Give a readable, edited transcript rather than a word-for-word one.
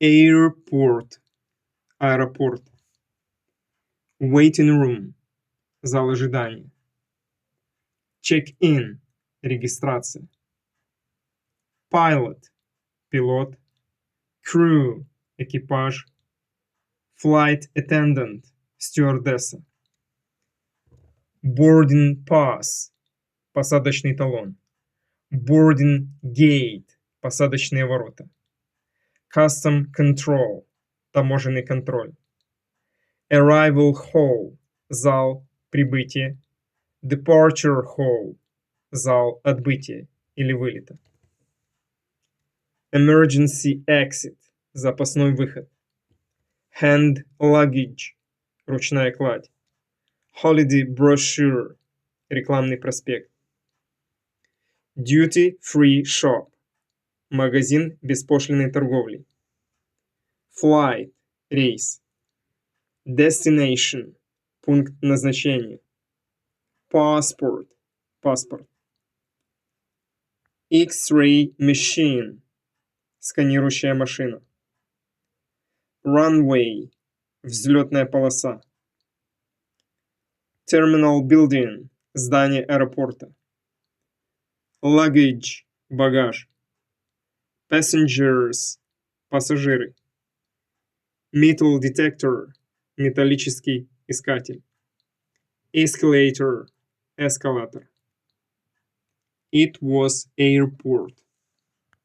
Airport – аэропорт. Waiting room – зал ожидания. Check-in – регистрация. Pilot – пилот. Crew – экипаж. Flight attendant – стюардесса. Boarding pass – посадочный талон. Boarding gate – посадочные ворота. Custom control – таможенный контроль. Arrival hall – зал прибытия. Departure hall – зал отбытия или вылета. Emergency exit – запасной выход. Hand luggage – ручная кладь. Holiday brochure – рекламный проспект. Duty free shop – магазин беспошлинной торговли. Flight – рейс. Destination – пункт назначения. Passport – паспорт. X-ray machine – сканирующая машина. Runway – взлетная полоса. Terminal building – здание аэропорта. Luggage – багаж. Passengers – пассажиры. Metal detector – металлический искатель. Escalator – эскалатор. It was airport.